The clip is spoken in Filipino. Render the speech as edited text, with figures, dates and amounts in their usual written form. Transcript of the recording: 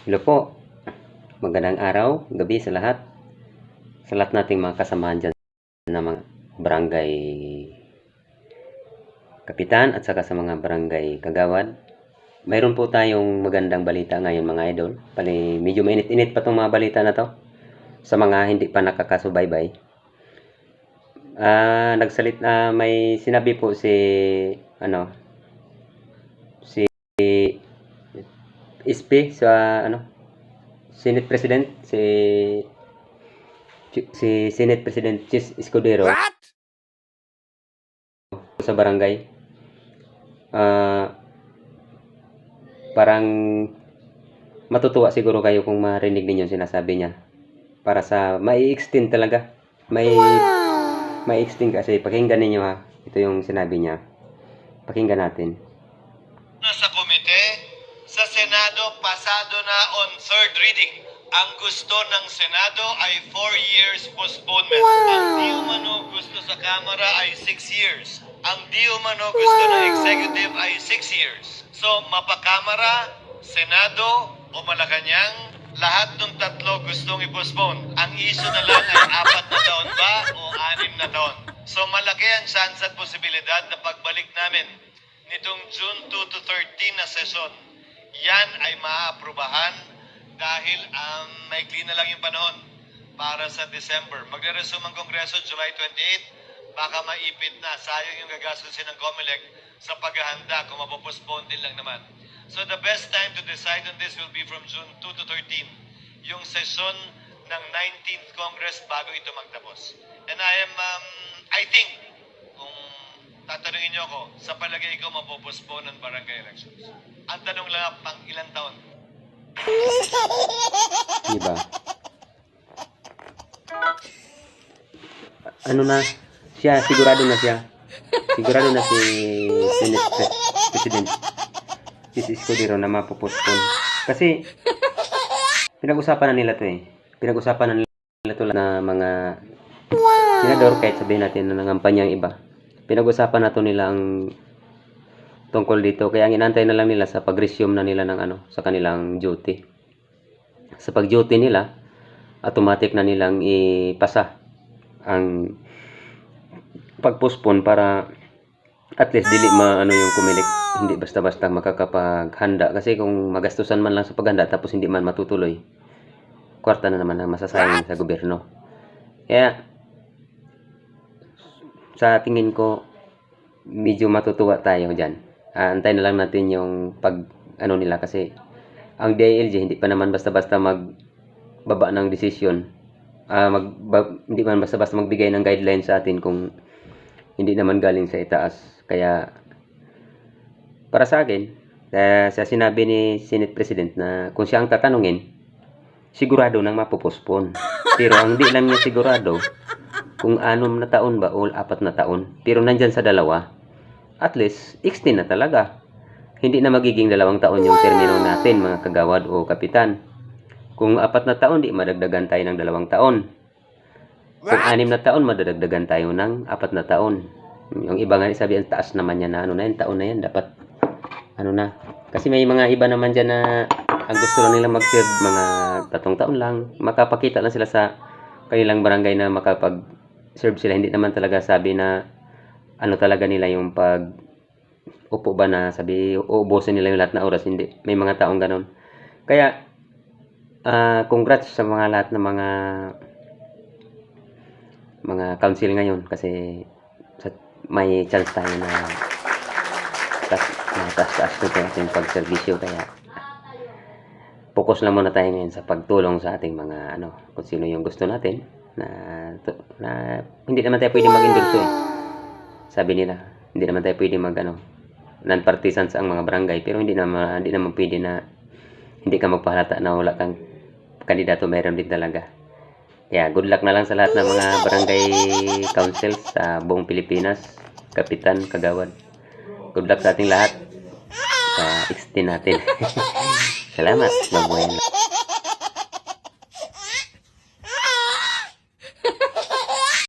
Hello po. Magandang araw, gabi sa lahat. Sa lahat nating mga kasamahan dyan na mga barangay kapitan at saka sa mga barangay kagawad. Mayroon po tayong magandang balita ngayon mga idol. Medyo mainit-init pa itong mga balita na to sa mga hindi pa nakakasubaybay. May sinabi po si SP sa Senate President si Senate President Chis Escudero. What? Sa barangay parang matutuwa siguro kayo kung marinig ninyo sinasabi niya para sa mai-extend talaga mai-extend kasi pakinggan ninyo ha, ito yung sinabi niya, pakinggan natin. Sa komite, sa Senado, pasado na on third reading. Ang gusto ng Senado ay 4 years postponement. Ang di umano gusto sa Kamara ay 6 years. Ang di umano gusto ng Executive ay 6 years. So, mapakamara, Senado, o Malacanang, lahat ng tatlo gustong i-postpone. Ang issue na lang ay 4 na taon ba o 6 na taon. So, malaki ang chance at posibilidad na pagbalik namin nitong June 2 to 13 na sesyon, yan ay maaprubahan dahil maikli na lang yung panahon para sa December. Magre-resume ang Kongreso July 28, baka maipit na. Sayang yung gagastusin ng COMELEC sa paghahanda kung mapopospone din lang naman. So the best time to decide on this will be from June 2 to 13, yung sesyon ng 19th Congress bago ito magtapos. And I think, kung tatanungin niyo ako, sa palagay ko mapopospone ng barangay elections. Ang tanong lang, pang ilang taon? Diba? Ano na? Sigurado na siya. Sigurado na si Senate President si Escudero na mapopospone. Kasi, pinag-usapan na nila to eh. Pinag-usapan na nila to na mga senador, kahit sabihin natin na nangampanya ang iba. Pinag-usapan na to nila ang tungkol dito. Kaya ang inantay na lang nila sa pag-resume na nila ng sa kanilang duty. Sa pag-duty nila, automatic na nilang ipasa ang pag-postpone para at least dili yung kumilik. Hindi basta-basta makakapaghanda. Kasi kung magastusan man lang sa paghanda tapos hindi man matutuloy, kwarta na naman ang masasayang sa gobyerno. Kaya sa tingin ko, medyo matutuwa tayo dyan. Antayin na lang natin yung nila kasi ang DILG hindi pa naman basta-basta magbaba ng desisyon. Hindi man basta-basta magbigay ng guidelines sa atin kung hindi naman galing sa itaas. Kaya para sa akin, sa sinabi ni Senate President na kung siya ang tatanungin, sigurado nang mapopospone. Pero ang di lang niya sigurado kung 6 na taon ba o 4 na taon. Pero nandyan sa dalawa, at least, extend na talaga. Hindi na magiging 2 taon yung termino natin, mga kagawad o kapitan. Kung 4 na taon, di madagdagan tayo ng 2 taon. Kung 6 na taon, madadagdagan tayo ng 4 na taon. Yung iba nga sabi, ang taas naman yan na yung taon na yan, dapat Kasi may mga iba naman dyan na ang gusto lang nila mag-serve, mga 3 taon lang. Makapakita lang sila sa kanilang barangay na makapag-serve sila. Hindi naman talaga sabi na talaga nila yung upo ba na sabi uubusin nila yung lahat na oras. Hindi. May mga taong ganon. Kaya congrats sa mga lahat ng mga council ngayon kasi may chance tayo na taas na ating pagserbisyo. Kaya focus lang muna tayo ngayon sa pagtulong sa ating mga kung sino yung gusto natin na hindi naman tayo pwede mag-endorso eh. Sabi nila, hindi naman tayo pwede non-partisans ang mga barangay, pero hindi naman pwede na hindi ka magpahalata na wala kang kandidato, mayroon din talaga. Kaya good luck na lang sa lahat ng mga barangay councils sa buong Pilipinas, kapitan, kagawad. Good luck sa ating lahat sa extend natin. Salamat. Mabuhay.